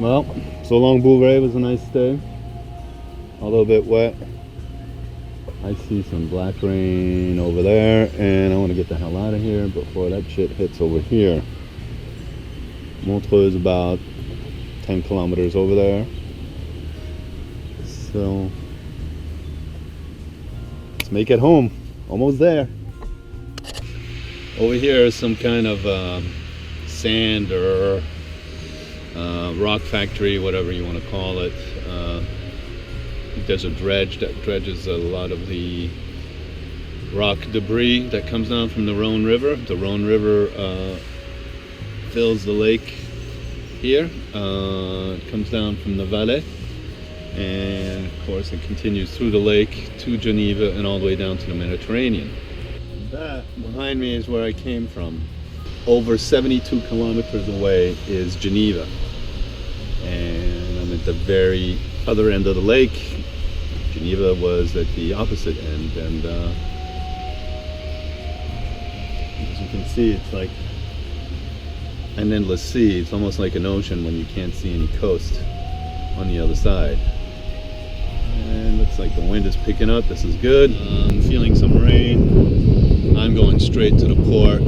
Well, so long Bouvray was a nice day. A little bit wet. I see some black rain over there, and I want to get the hell out of here before that shit hits over here. Montreux is about 10 kilometers over there. So let's make it home. Almost there. Over here is some kind of sand or rock factory, whatever you want to call it. There's a dredge that dredges a lot of the rock debris that comes down from the Rhone River. The Rhone River fills the lake here. It comes down from the Valais, and of course it continues through the lake to Geneva and all the way down to the Mediterranean. That behind me is where I came from. Over 72 kilometers away is Geneva, and I'm at the very other end of the lake. Geneva was at the opposite end, and as you can see, it's like an endless sea. It's almost like an ocean when you can't see any coast on the other side. And looks like the wind is picking up. This is good. I'm feeling some rain. I'm going straight to the port.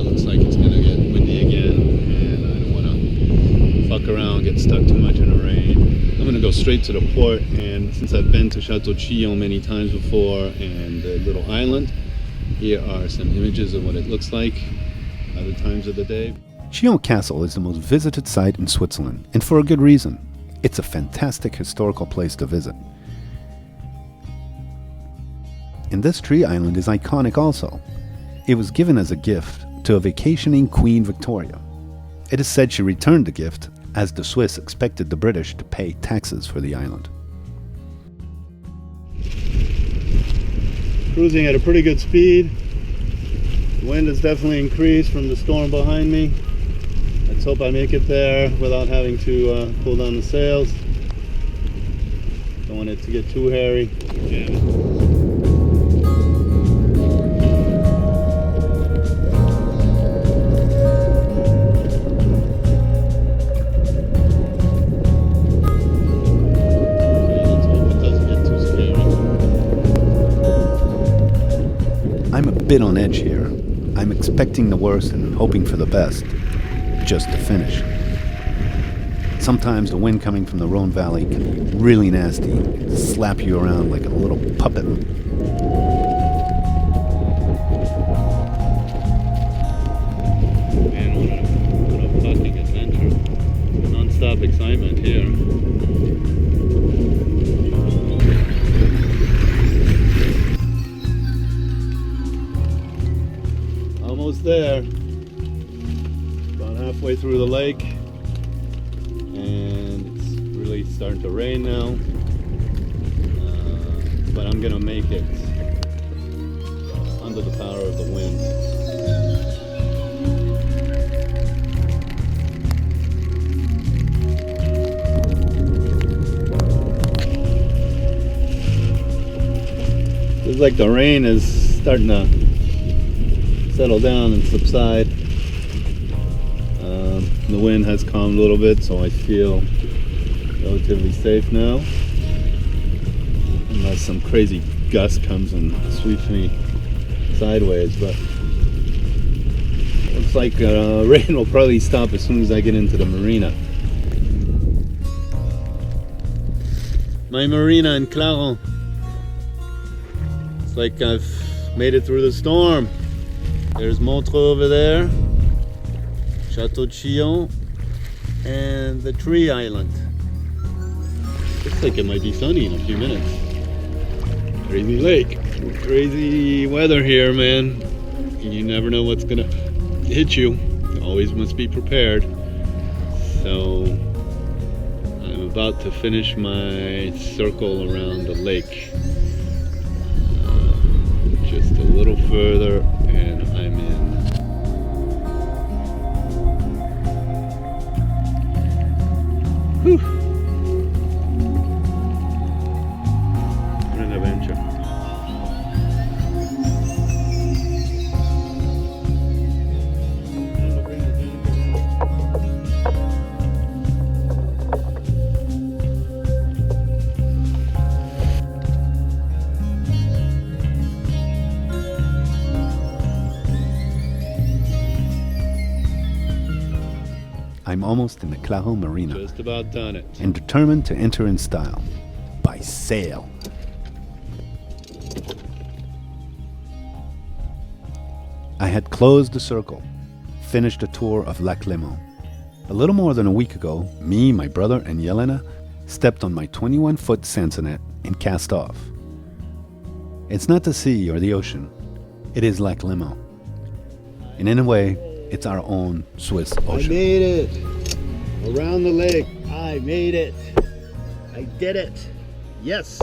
Looks like it's gonna get windy again, and I don't want to fuck around, get stuck too much in the rain. I'm gonna go straight to the port, and since I've been to Chateau Chillon many times before and the little island, here are some images of what it looks like other times of the day. Chillon Castle is the most visited site in Switzerland, and for a good reason. It's a fantastic historical place to visit. And this tree island is iconic also. It was given as a gift to a vacationing Queen Victoria. It is said she returned the gift as the Swiss expected the British to pay taxes for the island. Cruising at a pretty good speed. The wind has definitely increased from the storm behind me. Let's hope I make it there without having to pull down the sails. Don't want it to get too hairy. I'm a bit on edge here. I'm expecting the worst and hoping for the best, just to finish. Sometimes the wind coming from the Rhone Valley can be really nasty, slap you around like a little puppet. Man, what a fucking adventure. Non-stop excitement here. Almost there. About halfway through the lake, and it's really starting to rain now, but I'm gonna make it under the power of the wind. Feels like the rain is starting to settle down and subside. The wind has calmed a little bit, so I feel relatively safe now, unless some crazy gust comes and sweeps me sideways. But looks like rain will probably stop as soon as I get into the marina. My marina in Chillon. It's like I've made it through the storm. There's Montreux over there, Chateau Chillon, and the tree island. Looks like it might be sunny in a few minutes. Crazy lake, crazy weather here, man. You never know what's gonna hit you. Always must be prepared. So I'm about to finish my circle around the lake. Just a little further, and I'm in. Whew. What an adventure. I'm almost in the Chillon Marina Just about done it. and determined to enter in style. By sail. I had closed the circle, finished the tour of Lac Léman. A little more than a week ago, me, my brother, and Yelena stepped on my 21-foot Sansonet and cast off. It's not the sea or the ocean. It is Lac Léman. And in a way, it's our own Swiss ocean. I made it! Around the lake. I made it! I did it! Yes!